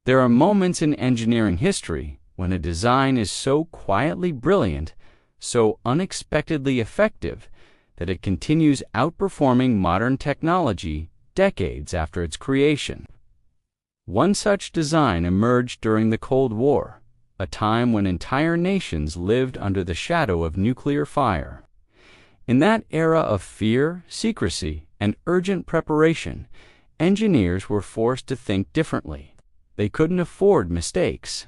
There are moments in engineering history when a design is so quietly brilliant, so unexpectedly effective, that it continues outperforming modern technology decades after its creation. One such design emerged during the Cold War, a time when entire nations lived under the shadow of nuclear fire. In that era of fear, secrecy, and urgent preparation, engineers were forced to think differently. They couldn't afford mistakes.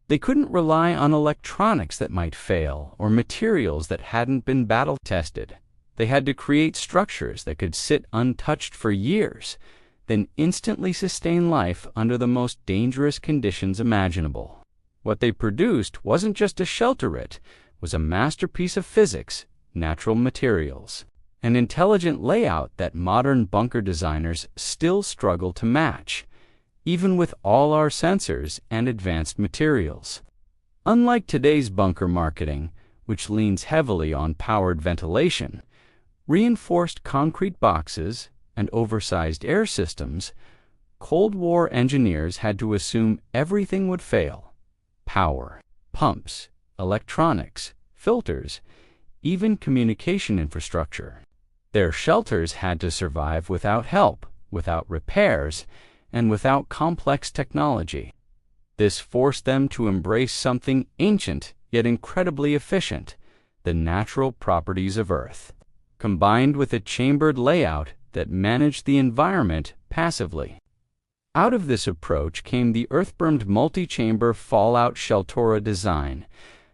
They couldn't rely on electronics that might fail or materials that hadn't been battle-tested. They had to create structures that could sit untouched for years, then instantly sustain life under the most dangerous conditions imaginable. What they produced wasn't just a shelter, it was a masterpiece of physics, natural materials, an intelligent layout that modern bunker designers still struggle to match, even with all our sensors and advanced materials. Unlike today's bunker marketing, which leans heavily on powered ventilation, reinforced concrete boxes, and oversized air systems, Cold War engineers had to assume everything would fail: power, pumps, electronics, filters, even communication infrastructure. Their shelters had to survive without help, without repairs, and without complex technology. This forced them to embrace something ancient yet incredibly efficient: the natural properties of Earth, combined with a chambered layout that managed the environment passively. Out of this approach came the earth-bermed multi-chamber fallout Sheltora design,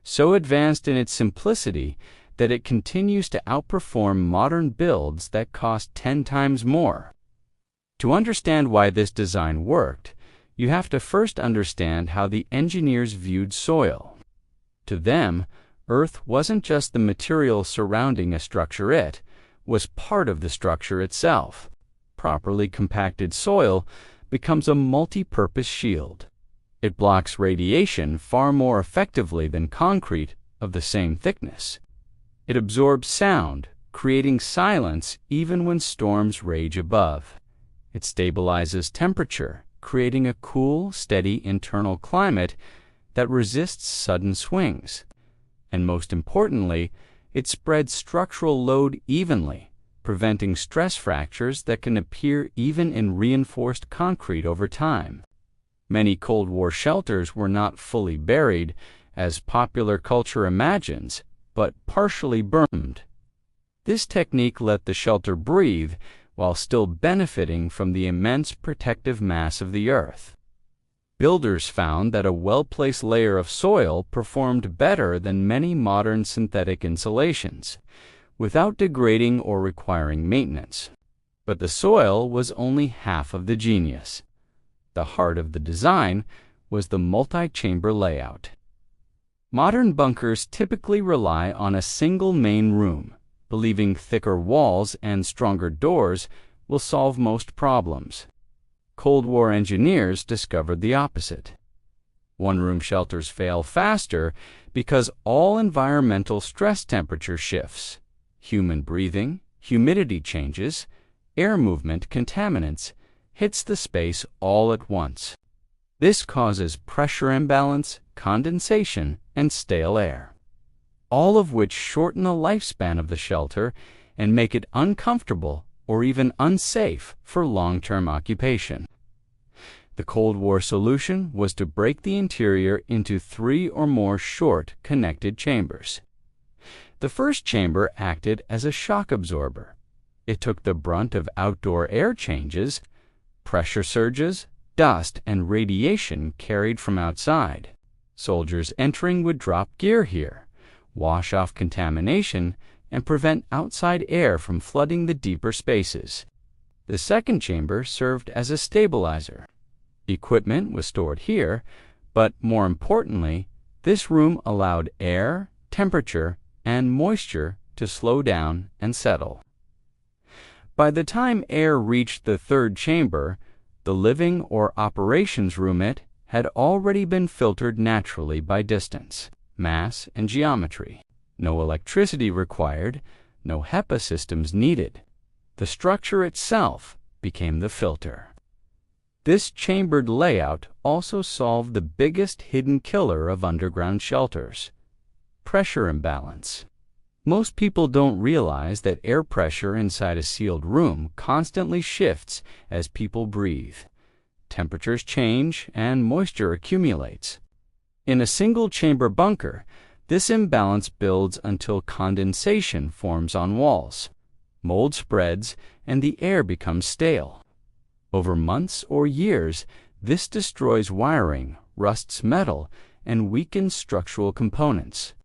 so advanced in its simplicity that it continues to outperform modern builds that cost 10 times more. To understand why this design worked, you have to first understand how the engineers viewed soil. To them, Earth wasn't just the material surrounding a structure, it was part of the structure itself. Properly compacted soil becomes a multi-purpose shield. It blocks radiation far more effectively than concrete of the same thickness. It absorbs sound, creating silence even when storms rage above. It stabilizes temperature, creating a cool, steady internal climate that resists sudden swings. And most importantly, it spreads structural load evenly, preventing stress fractures that can appear even in reinforced concrete over time. Many Cold War shelters were not fully buried, as popular culture imagines, but partially burned. This technique let the shelter breathe while still benefiting from the immense protective mass of the Earth. Builders found that a well-placed layer of soil performed better than many modern synthetic insulations, without degrading or requiring maintenance. But the soil was only half of the genius. The heart of the design was the multi-chamber layout. Modern bunkers typically rely on a single main room, believing thicker walls and stronger doors will solve most problems. Cold War engineers discovered the opposite. One-room shelters fail faster because all environmental stress temperature shifts: human breathing, humidity changes, air movement, contaminants, hits the space all at once. This causes pressure imbalance, condensation, and stale air, all of which shorten the lifespan of the shelter and make it uncomfortable or even unsafe for long-term occupation. The Cold War solution was to break the interior into 3 or more short, connected chambers. The first chamber acted as a shock absorber. It took the brunt of outdoor air changes, pressure surges, dust, and radiation carried from outside. Soldiers entering would drop gear here, wash off contamination, and prevent outside air from flooding the deeper spaces. The second chamber served as a stabilizer. Equipment was stored here, but more importantly, this room allowed air, temperature, and moisture to slow down and settle. By the time air reached the third chamber, the living or operations room, it had already been filtered naturally by distance, mass, and geometry. No electricity required, no HEPA systems needed. The structure itself became the filter. This chambered layout also solved the biggest hidden killer of underground shelters: pressure imbalance. Most people don't realize that air pressure inside a sealed room constantly shifts as people breathe. Temperatures change and moisture accumulates. In a single-chamber bunker, this imbalance builds until condensation forms on walls. Mold spreads and the air becomes stale. Over months or years, this destroys wiring, rusts metal, and weakens structural components.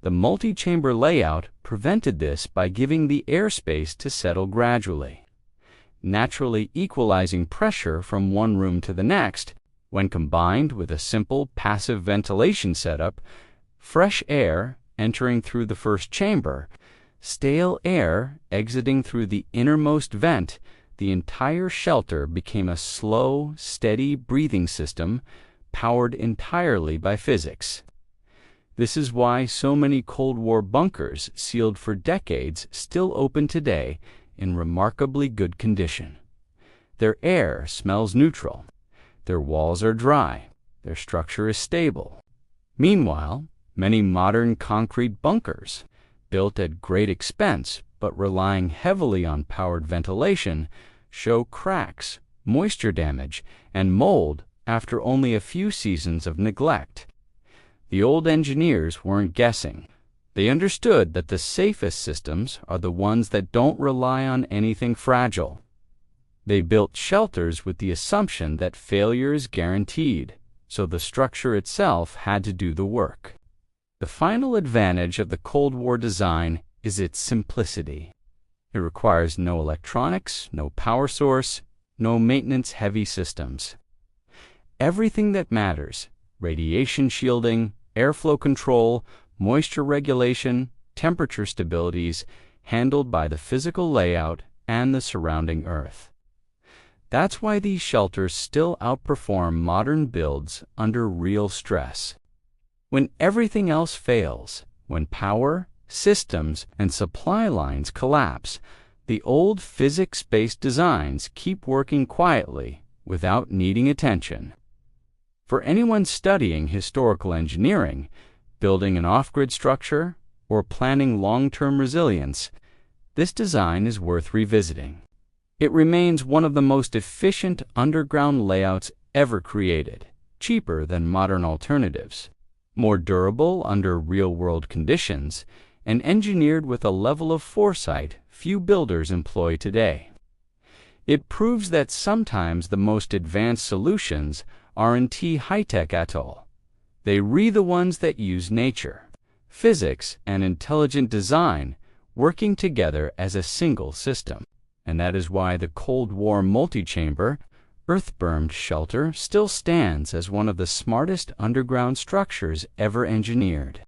The multi-chamber layout prevented this by giving the airspace to settle gradually, naturally equalizing pressure from one room to the next. When combined with a simple passive ventilation setup, fresh air entering through the first chamber, stale air exiting through the innermost vent, the entire shelter became a slow, steady breathing system powered entirely by physics. This is why so many Cold War bunkers sealed for decades still open today in remarkably good condition. Their air smells neutral. Their walls are dry. Their structure is stable. Meanwhile, many modern concrete bunkers, built at great expense but relying heavily on powered ventilation, show cracks, moisture damage, and mold after only a few seasons of neglect. The old engineers weren't guessing. They understood that the safest systems are the ones that don't rely on anything fragile. They built shelters with the assumption that failure is guaranteed, so the structure itself had to do the work. The final advantage of the Cold War design is its simplicity. It requires no electronics, no power source, no maintenance-heavy systems. Everything that matters, radiation shielding, airflow control, moisture regulation, temperature stabilities, handled by the physical layout and the surrounding earth. That's why these shelters still outperform modern builds under real stress. When everything else fails, when power, systems, and supply lines collapse, the old physics-based designs keep working quietly without needing attention. For anyone studying historical engineering, building an off-grid structure, or planning long-term resilience, this design is worth revisiting. It remains one of the most efficient underground layouts ever created, cheaper than modern alternatives, more durable under real-world conditions, and engineered with a level of foresight few builders employ today. It proves that sometimes the most advanced solutions aren't high-tech at all. They're the ones that use nature, physics, and intelligent design working together as a single system. And that is why the Cold War multi-chamber, earth-bermed shelter still stands as one of the smartest underground structures ever engineered.